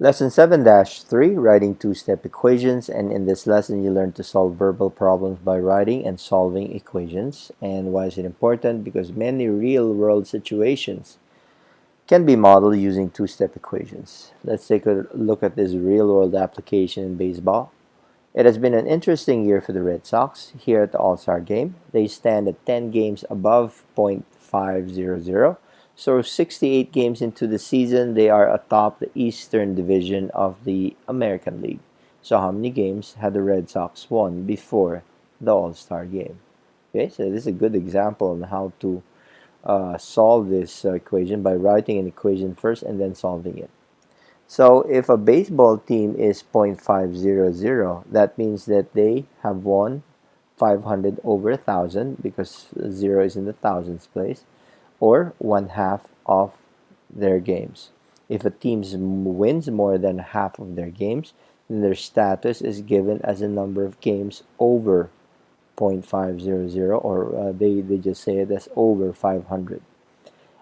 Lesson 7-3, Writing Two-Step Equations, and in this lesson you learn to solve verbal problems by writing and solving equations. And why is it important? Because many real-world situations can be modeled using two-step equations. Let's take a look at this real-world application in baseball. It has been an interesting year for the Red Sox here at the All-Star Game. They stand at 10 games above .500. So 68 games into the season, they are atop the Eastern Division of the American League. So how many games had the Red Sox won before the All-Star Game? Okay, so this is a good example on how to solve this equation by writing an equation first and then solving it. So if a baseball team is .500, that means that they have won 500 over 1,000 because 0 is in the thousands place, or 1/2 of their games. If a team wins more than half of their games, then their status is given as a number of games over .500, or they just say it as over 500.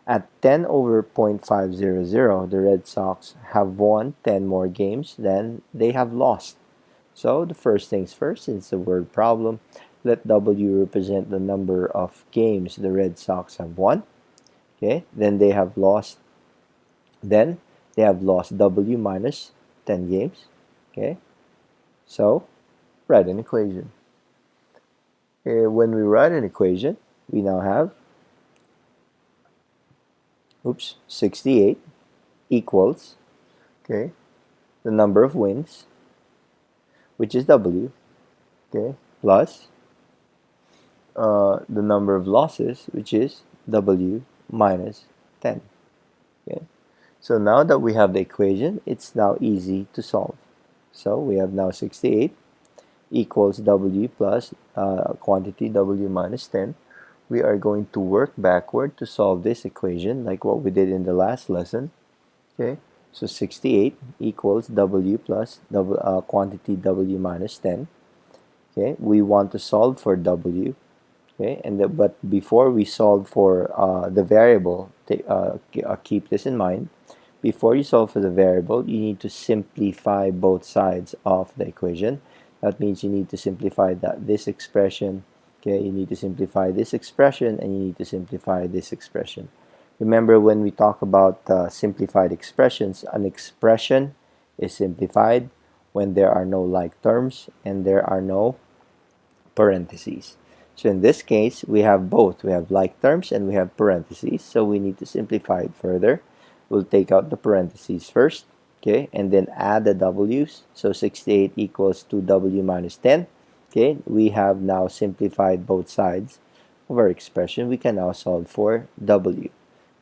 At 10 over .500, the Red Sox have won 10 more games than they have lost. So the first things first, since the word problem, let W represent the number of games the Red Sox have won. Okay, then they have lost W minus 10 games. Okay, so write an equation. When we write an equation, we now have 68 equals, okay, the number of wins, which is W, okay, plus the number of losses, which is W minus 10. Okay, so now that we have the equation, it's now easy to solve. So we have now 68 equals W plus quantity W minus 10. We are going to work backward to solve this equation like what we did in the last lesson. Okay, so 68 equals W plus quantity W minus 10. Okay, we want to solve for W. Okay, but before we solve for the variable, keep this in mind. Before you solve for the variable, you need to simplify both sides of the equation. That means you need to simplify this expression. Okay, you need to simplify this expression, and you need to simplify this expression. Remember, when we talk about simplified expressions, an expression is simplified when there are no like terms and there are no parentheses. So in this case, we have both. We have like terms and we have parentheses. So we need to simplify it further. We'll take out the parentheses first, okay, and then add the w's. So 68 equals 2w minus 10. Okay, we have now simplified both sides of our expression. We can now solve for w.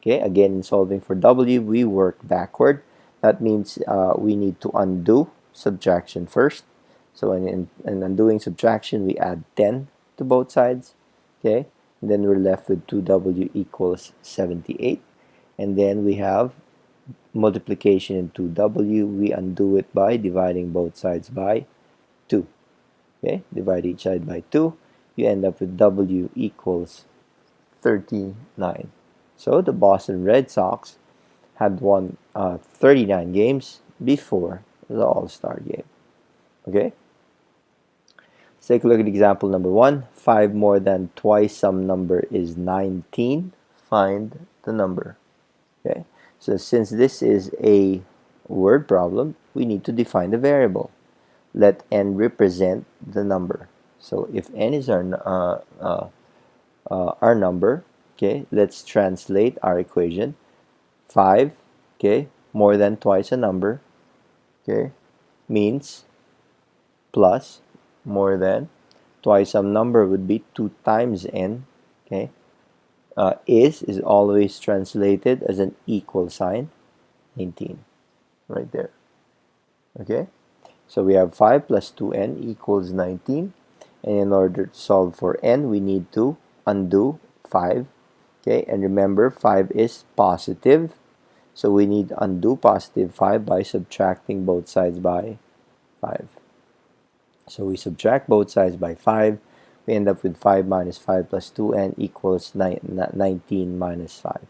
Okay, again, in solving for w, we work backward. That means we need to undo subtraction first. So in undoing subtraction, we add 10 to both sides. Okay, and then we're left with 2w equals 78. And then we have multiplication in 2w. We undo it by dividing both sides by 2. Okay, divide each side by 2. You end up with W equals 39. So the Boston Red Sox had won 39 games before the All-Star Game. Okay, let's take a look at example number 1. 5 more than twice some number is 19. Find the number. Okay, so since this is a word problem, we need to define the variable. Let n represent the number. So if n is our number, okay, let's translate our equation. 5, okay, more than twice a number, okay, means plus more than twice some number would be 2 times n, okay. Is always translated as an equal sign, 19, right there, okay. So we have 5 plus 2n equals 19. And in order to solve for n, we need to undo 5. Okay, and remember, 5 is positive. So we need to undo positive 5 by subtracting both sides by 5. So we subtract both sides by 5. We end up with 5 minus 5 plus 2n equals 19 minus 5.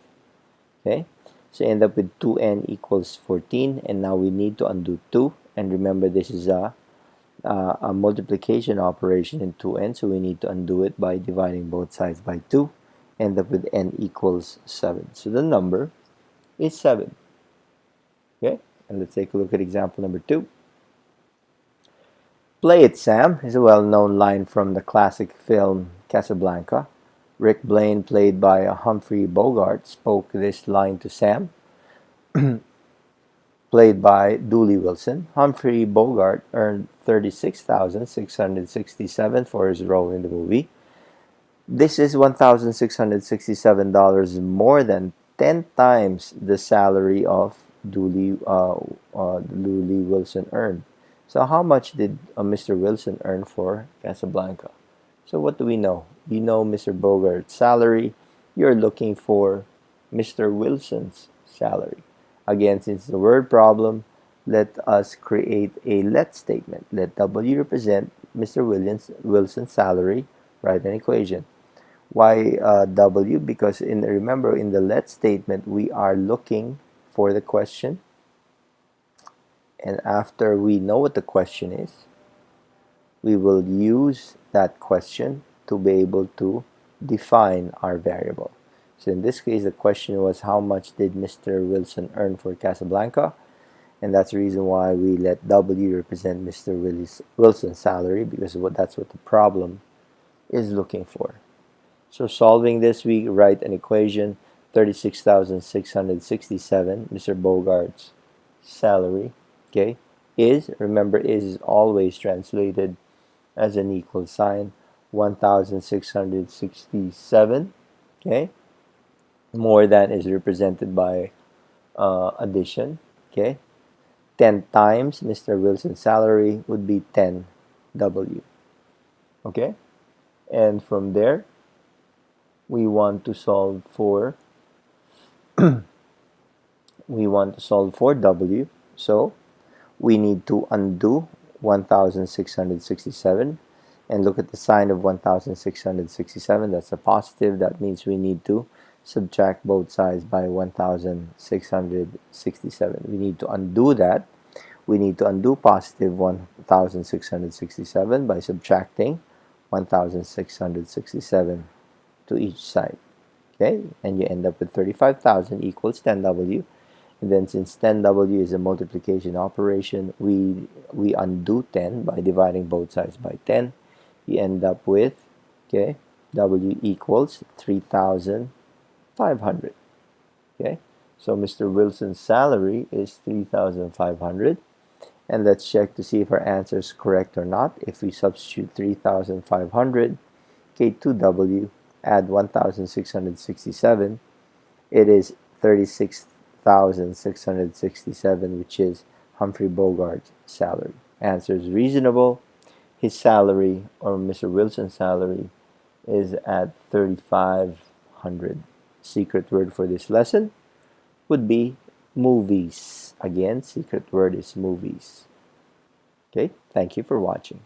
Okay, So end up with 2n equals 14, and now we need to undo 2, and remember this is a multiplication operation in 2n, so we need to undo it by dividing both sides by 2. End up with n equals 7. So the number is 7. Okay, and let's take a look at example number 2. "Play it, Sam" is a well-known line from the classic film Casablanca. Rick Blaine, played by Humphrey Bogart, spoke this line to Sam, played by Dooley Wilson. Humphrey Bogart earned $36,667 for his role in the movie. This is $1,667 more than 10 times the salary of Dooley Wilson earned. So how much did Mr. Wilson earn for Casablanca? So what do we know? You know Mr. Bogart's salary. You're looking for Mr. Wilson's salary. Again, since it's a word problem, let us create a let statement. Let W represent Mr. Wilson's salary. Write an equation. Why W? Because remember in the let statement we are looking for the question, and after we know what the question is, we will use that question to be able to define our variable. So in this case, the question was how much did Mr. Wilson earn for Casablanca, and that's the reason why we let W represent Mr. Wilson's salary, because that's what the problem is looking for. So solving this, we write an equation. 36,667, Mr. Bogart's salary, okay, remember is always translated as an equal sign. 1,667, okay, more than is represented by addition, okay. 10 times Mr. Wilson's salary would be 10W, okay, and from there we want to solve for W, so we need to undo 1,667 and look at the sign of 1,667. That's a positive. That means we need to subtract both sides by 1,667. We need to undo that. We need to undo positive 1,667 by subtracting 1,667 to each side. Okay, and you end up with 35,000 equals 10W. And then since 10W is a multiplication operation, we undo 10 by dividing both sides by 10. You end up with, okay, W equals 3,500. Okay, so Mr. Wilson's salary is 3,500. And let's check to see if our answer is correct or not. If we substitute 3,500, okay, to W, add 1,667, it is 36,667, which is Humphrey Bogart's salary. Answer is reasonable. His salary, or Mr. Wilson's salary, is at 3,500. Secret word for this lesson would be movies. Again, secret word is movies. Okay, thank you for watching.